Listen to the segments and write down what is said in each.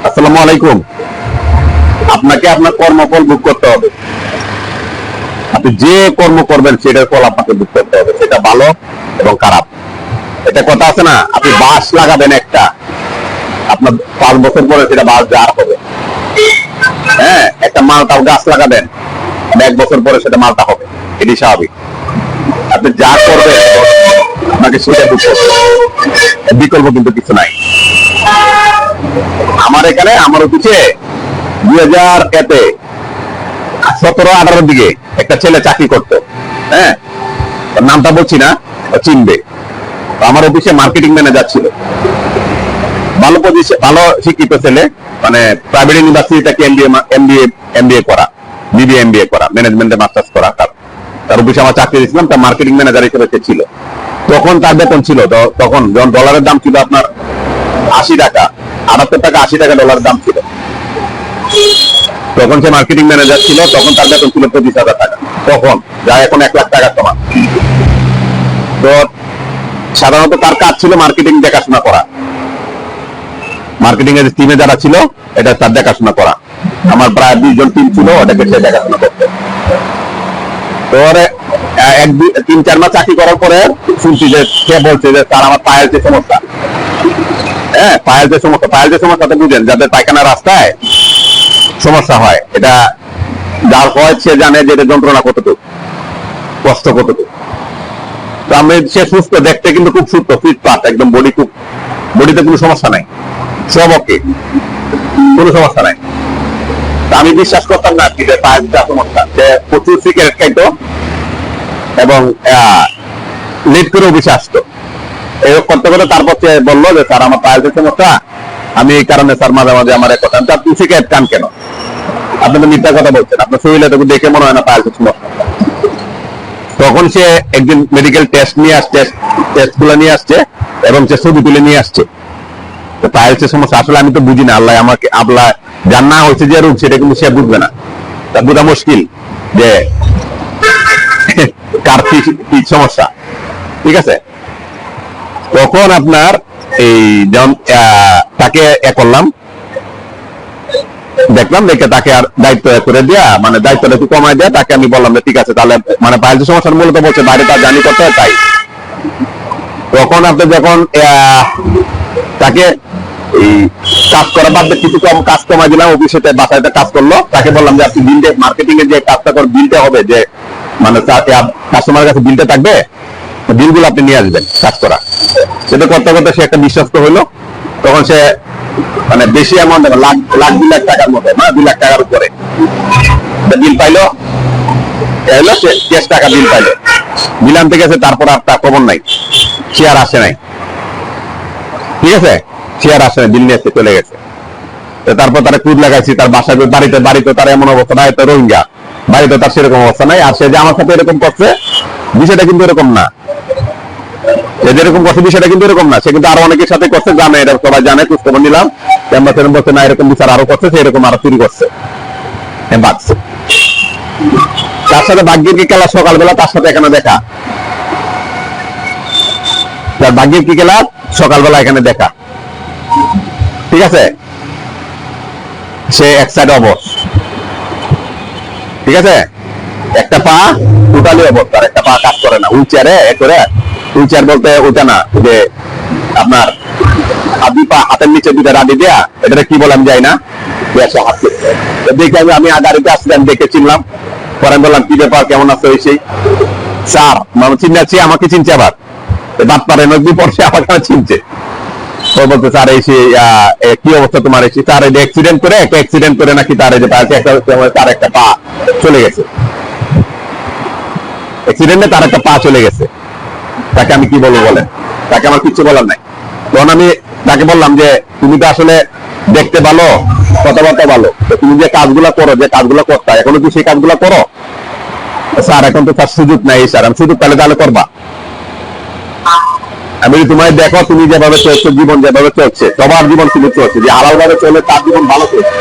আসসালামু আলাইকুম। আপনাকে আপনার কর্মফল ভোগ করতে হবে। আপনি যে কর্ম করবেন সেটার ফল আপনাকে ভোগ করতে হবে, সেটা ভালো এবং খারাপ। এটা কথা আছে না, আপনি বাঁশ লাগাবেন একটা, আপনার 5 বছর পরে সেটা বাঁশ জার হবে। হ্যাঁ, একটা মালটা গাছ লাগাবেন, 1 বছর পরে সেটা মালটা হবে। এটি স্বাভাবিক। আপনি যা করবেন আপনাকে সেটা ভোগ করতে হবে, বিকল্প কিন্তু কিছু নাই। আমার এখানে আমার অফিসে 2017-18 দিকে একটা ছেলে চাকরি করতো। হ্যাঁ, নামটা বলছি না, চিনবে। আমার অফিসে মার্কেটিং ম্যানেজার ছিল। ভালো পজিশন, ভালো শিক্ষিত ছেলে, মানে প্রাইভেট ইউনিভার্সিটি থেকে এমবিএ করা, বিবিএ এমবিএ করা, ম্যানেজমেন্টে মাস্টার্স করা। তার অফিসে আমার চাকরি দিয়েছিলাম, তার মার্কেটিং ম্যানেজার হিসেবে সে ছিল। তখন তার বেতন ছিল, তখন যখন ডলারের দাম ছিল আপনার 80 টাকা, 78 টাকা 80 টাকা ডলারের দাম ছিল। তখন সে মার্কেটিং ম্যানেজার ছিল, তখন তার বেতন ছিল 25,000 টাকা, তখন যা এখন 1 লাখ টাকা সমান। তো সাধারণত তার কাজ ছিল মার্কেটিং দেখাশোনা করা, মার্কেটিং এর টিমে যারা ছিল এটা তার দেখাশোনা করা। আমার প্রায় 20 জন টিম ছিল, ওটাকে সে দেখাশোনা করতে। তো 3-4 মাস চাকরি করার পরে শুনছি যে সে বলছে যে স্যার আমার পায়ের যে সমস্যা, হ্যাঁ পায়ের যে সমস্যাটা বুঝেন, যাদের পায়খানা রাস্তায় সমস্যা হয়, এটা যার হয় সে জানে যে এটা যন্ত্রণা কতটুকু, কষ্ট কতটুকু। তো আমি সে সুস্থ, দেখতে কিন্তু খুব সুস্থ, ফিটফাট একদম, বডিতে কোনো সমস্যা নাই, সব ওকে, কোনো সমস্যা নাই। আমি বিশ্বাস করতাম না কি যে পায়ের যা সমস্যা, সে প্রচুর সিগারেট খাইতো এবং লেট করে অফিসে আসতো। এরকম করতে করতে তারপর সে বললো যে স্যার আমার পায়ের যে সমস্যা, আমি এই কারণে স্যার মাঝে মাঝে আমার কথা, আপনি সিগারেট খান কেন? আপনি তো মিথ্যা কথা বলছেন, আপনার শরীরে তো দেখে মনে হয় না পায়ের সমস্যা। তখন সে একদিন মেডিকেল টেস্ট নিয়ে আসছে, টেস্ট গুলো নিয়ে আসছে এবং সে ছবি তুলে নিয়ে আসছে। তো পায়ের যে সমস্যা, আসলে আমি তো বুঝি না, আল্লাহ আমাকে আল্লাহ যার না হয়েছে যে রোগ সেটা কিন্তু সে বুঝবে না, তা বোঝা মুশকিল যে কার কি সমস্যা। ঠিক আছে, তখন আপনার এই যেমন তাকে করলাম, দেখলাম, দেখে তাকে আর দায়িত্ব করে দেয়া, মানে দায়িত্বটা একটু কমায় দেয়া, তাকে আমি বললাম যে ঠিক আছে তাহলে, মানে বাইরের যে সমস্যা মূলত বলছে বাইরে তার জানি করতে হয় তাই। তখন আপনি যখন তাকে এই কাজ করা বাদ দিয়ে কিছু কম কাজ কমাই দিলাম, অফিসে বাসায় কাজ করলো, তাকে বললাম যে আপনি বিলটা, মার্কেটিং এর যে কাজটা করে বিলটা হবে, যে মানে কাস্টমারের কাছে বিলটা থাকবে, বিলগুলো আপনি নিয়ে আসবেন কাজ করা। সেটা করতে করতে সে একটা বিশ্বস্ত হইলো। তখন সে মানে বেশি অ্যামাউন্ট, লাখ 2 লাখ টাকার মতো, মানে 2 লাখ টাকার উপরে বিল পাইলো, এলো সে 10 টাকা বিল পাইলো, বিল আনতে গেছে, তারপর আর তার খবর নাই, সে আর আসে নাই। ঠিক আছে, সে আর আসে নাই, বিল নিয়ে চলে গেছে। তারপর তারা ক্রুদ লাগাইছি, তার বাসায় বাড়িতে তার এমন অবস্থা নাই, তো রোহিঙ্গা বাড়িতে তার সেরকম অবস্থা নাই। আর সে যে আমার সাথে এরকম করছে, বিষয়টা কিন্তু এরকম না, যেরকম করছে বিষয়টা কিন্তু এরকম না, সে কিন্তু আরো অনেকের সাথে করছে, জানে, এটা সবাই জানে, খোঁজখবর নিলাম, বলছে না এরকম বিচার আরো করছে, সে এরকম আরো চুরি করছে, বাঁচছে। তার সাথে ভাগ্যের কি খেলা, সকালবেলা তার সাথে এখানে দেখা, তার ভাগ্যের কি খেলা, সকালবেলা এখানে দেখা। ঠিক আছে, সে এক সাইড অবশ, ঠিক আছে, একটা পা টোটালি অবশ, তার একটা পা কাজ করে না, হুইল চেয়ারে করে, হুইল চেয়ার বলতে ওটা না, যে আপনার হাতের নিচে 2টা রাডি দেয়া, এটা কি বলে আমি যাই না, দেখে আমি গাড়িতে আসছি, আমি দেখে চিনলাম, পরে বললাম কি ব্যাপার, কেমন আছে, ওই সেই স্যার মানে চিনছি, আমাকে চিনছে, আবার বাদ পারে নদী পড়ছে, আমাকে চিনছে। ও বলতে স্যার এই কি অবস্থা তোমার, এসে তার অ্যাক্সিডেন্ট করে নাকি তার তার একটা পা চলে গেছে, অ্যাক্সিডেন্টে তার একটা পা চলে গেছে। তাকে আমি কি বলবো বলেন, তাকে আমার কিছু বলার নাই। তখন আমি তাকে বললাম যে তুমি তো আসলে দেখতে ভালো, কথাবার্তা ভালো, তুমি যে কাজগুলো করো, যে কাজগুলো করতে হয়, এখনো কি সেই কাজগুলো করো? স্যার এখন তো তার সুযোগ নাই স্যার। আমি সুযোগ পেলে তাহলে করবা। আমি তোমায় দেখো, তুমি যেভাবে চলছো, জীবন যেভাবে চলছে, সবার জীবন কিন্তু চলছে, যে হালাল ভাবে চলে তার জীবন ভালো চলছে,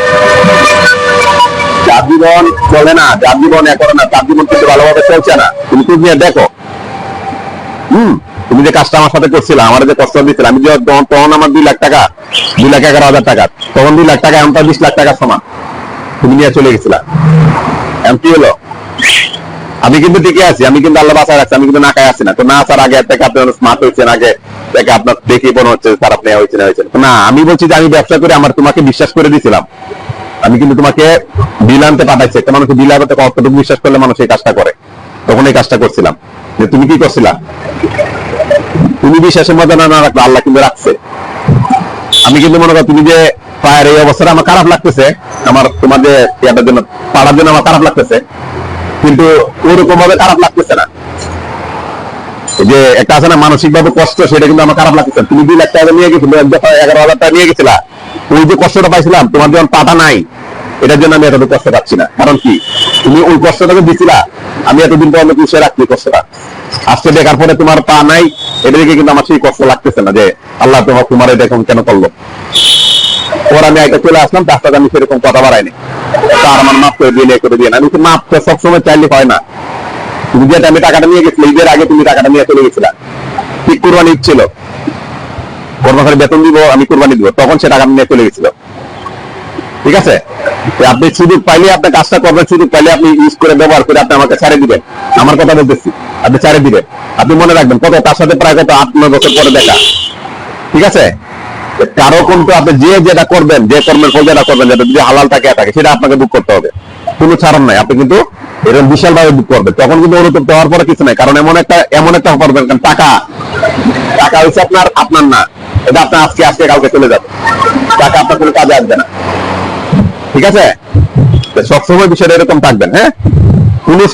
যার জীবন চলে না, যার জীবন করে না, তার জীবন কিন্তু ভালোভাবে চলছে না। তুমি নিয়ে দেখো, তুমি যে কাজটা আমার সাথে করছিলে, আমার যে কষ্ট দিচ্ছিল, আমি তখন আমার 2 লাখ টাকা 2,11,000 টাকা, তখন 2 লাখ টাকা, এখন 20 লাখ টাকার সমান তুমি নিয়ে চলে গেছিলা। এখন কি হলো? আমি কিন্তু ঠিকই আছি, আমি কিন্তু আল্লাহ বাঁচায় রাখছি, আমি কিন্তু না খাই আছি না। তো না আসার আগে থেকে আপনি স্মার্ট হয়েছেন, আগে থেকে আপনার দেখে মনে হচ্ছে স্যার আপনি হয়েছেন না। আমি বলছি যে আমি ব্যবসা করে আমার তোমাকে বিশ্বাস করে দিয়েছিলাম, আমি কিন্তু তোমাকে বিল আনতে পাঠাইছি। একটা মানুষকে বিল আনতে কতটুকু বিশ্বাস করলে মানুষ এই কাজটা করে, তখন এই কাজটা করছিলাম। যে তুমি কি করছিলা? তুমি বিশ্বাসের মধ্যে না রাখলে আল্লাহ কিন্তু রাখছে। আমি কিন্তু মনে করো তুমি যে পায়ের এই অবস্থাটা আমার খারাপ লাগতেছে, আমার তোমার যে ইয়াটার জন্য পাড়ার জন্য আমার খারাপ লাগতেছে, কিন্তু ওরকম ভাবে খারাপ লাগতেছে না। যে একটা আছে না মানসিক ভাবে কষ্ট, সেটা কিন্তু আমার খারাপ লাগতেছে। তুমি 2 লাখ টাকা নিয়ে গেছিলে, 11,000 টাকা নিয়ে গেছিলা, ওই যে কষ্টটা পাইছিলাম তোমার যখন পাটা নাই, এটার জন্য আমি এতটুকু কষ্ট পাচ্ছি না। কারণ কি, তুমি ওই কষ্টটাকে দিছিলা, আমি এতদিন পর আমি পুষে রাখছি কষ্টটা। আজকে দেখার পরে তোমার পা নাই, এটা দেখে কিন্তু আমার সেই কষ্ট লাগতেছে না যে আল্লাহ তোমার এটা এখন কেন করলো। ওর আমি একটা চলে আসলাম, তার সাথে আমি সেরকম কথা বাড়াইনি, তার আমার মাফ করে দিয়ে না। আমি তো মাফ সবসময় চাইলে হয় না। তুমি যে আমি টাকাটা নিয়ে গেছিলে, ঈদের আগে তুমি টাকাটা নিয়ে চলে গেছিলা, ঠিক কুরবানি ছিল, কর্মচারী বেতন দিব, আমি কুরবানি দিব, তখন সে টাকা নিয়ে চলে গেছিল। ঠিক আছে, আপনি সুযোগ পাইলে আপনি কাজটা করবেন, সুযোগ পাইলে আপনি ইউজ করে ব্যবহার করে আপনি আমাকে ছেড়ে দিবেন। আমার কথা বলতেছি, আপনি ছেড়ে দিবেন। আপনি মনে রাখবেন কত তার সাথে প্রায় কত 8-9 বছর পরে দেখা। ঠিক আছে, কারো কিন্তু আপনি যে যেটা করবেন, যে কর্মের ফল যেটা করবেন, যেটা যদি হালাল থাকে সেটা আপনাকে বুক করতে হবে, কোনো ছাড়ন নাই। আপনি কিন্তু এরকম বিশাল ভাবে বুক করবেন, তখন কিন্তু অনুতপ্ত হওয়ার পরে কিছু নাই। কারণ এমন একটা করবেন, কারণ টাকা হচ্ছে আপনার না, এটা আপনার আজকে কাউকে চলে যাবে, টাকা আপনার কোনো কাজে আসবে না। ঠিক আছে, সবসময় বিষয়টা এরকম থাকবেন। হ্যাঁ, পুলিশ